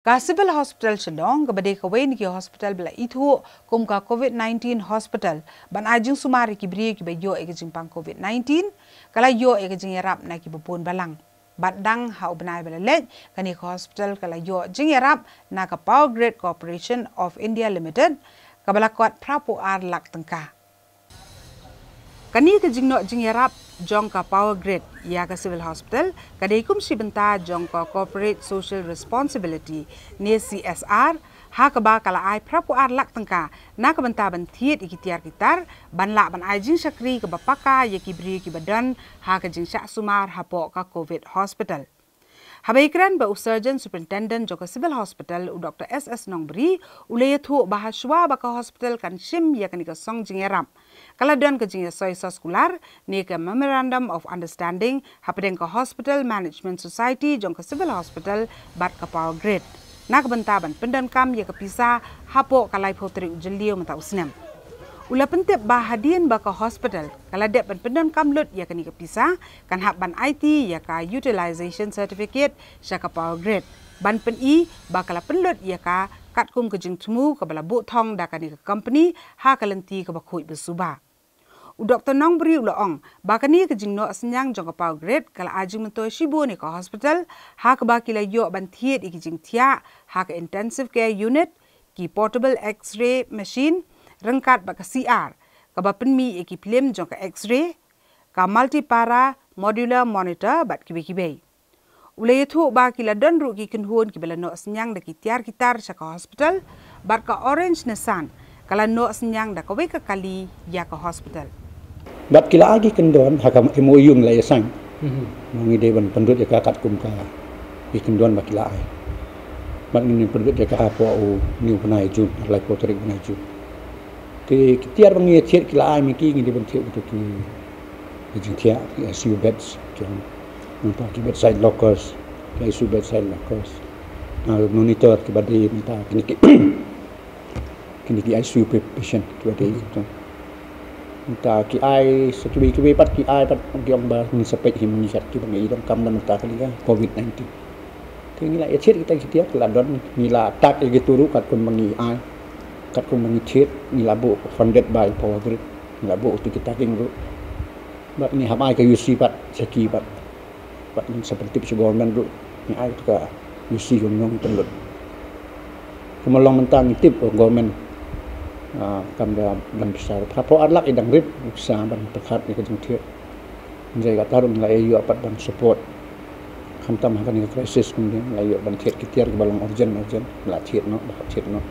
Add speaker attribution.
Speaker 1: Ka civil hospital Shillong ka bade ka wen ki hospital bela itu kum ka COVID-19 hospital ban ajing sumari ki bri ki bayo e jing pang COVID-19 kala yo e jing yarap na ki bupun balang badang ha ubnai bela lej kani hospital kala yo jing yarap na ka Power Grid Corporation of India Limited ka bala kwat prapo ar lak tengka kani ke jingno jing yarap jong ka Power Grid ya ka civil hospital kadai kum si benta jong ka corporate social responsibility ni CSR ha ka ba kala ai prapu ar lak tangka na ka benta ban thiet ikitiar kitar ban la ban ai jing sakri ka bapaka ye ki bri ki badan ha ka jing sha sumar ha po ka COVID hospital Habaikran ba surgeon superintendent joka civil hospital u Dr. SS Nongbri ulay thu bahaswa ba ka hospital kan shim ya kan ka song jingeram kala don ka jing soy soskular ni ka memorandum of understanding hapden ka hospital management society jong ka civil hospital bat ka Power Grid nak benta ban pendan kam ya ka pisa hapo kalai photri ujliyo mata usnam ula pentep bahadian ba ka hospital kala dep ban pendan kam lut ya kani ka pisa kan hab ban IT ya ka utilization certificate sya ka Power Grid ban pen I ba kala penlut ya ka kat kum ke jing tmu ka bala bu thong da kani ka company ha kalenti ka ba khoi besuba u Dr. Nongbri ula ong ba kani ke jing no asnyang jong ka Power Grid kala ajing mento shibo ni ka hospital ha ka ba kila yo ban thiet I ki jing thia ha ka intensive care unit ki portable x-ray machine rengkat ba ka CR ka ba penmi eki film jong ka x-ray ka multipara modular monitor bat kibe ulay thu ba kila don ru ki kenhun ki bela no senyang da ki tiar kitar sa ka hospital bat ka orange nesan kala no senyang da ka we ka kali ya ka hospital
Speaker 2: bat kila agi kendon hakam MOU la yasang ngi de ban pendut ya ka kat kum ka ki kendon ba kila ai bat ni pendut ya ka apo u ni panai ju lai ko terik panai ju ke tiar bangi thiet kila ai mi ki ngi de ban thiet tu ki jing thia ICU beds jong nta ki bedside lockers ICU bedside lockers monitor ki badi nta kini ki ICU patient tu badi tu nta ki ai sekibi ki pat ki ai pat gyong ba ni sepek him ni sat ki bangi dong kam dan nta kali ka COVID-19 ke ngi la thiet kita thiet la don ni la tak ki turu kat kun bangi ai kat kum mangi thiet ni labu funded by Power Grid ni labu tu kita king ru bat ni hamai ka UC pat seki pat ni seperti government ru ni ai ka UC gong telut kemelong mentang tip government kam da dan besar prapo arlak idang rip sa ban pekat ni ka jing thiet njai ka tarung la ayu apat ban support khamtam hakan ni crisis kemudian la ayu ban thiet kitiar ke balong urgent la thiet no ba thiet no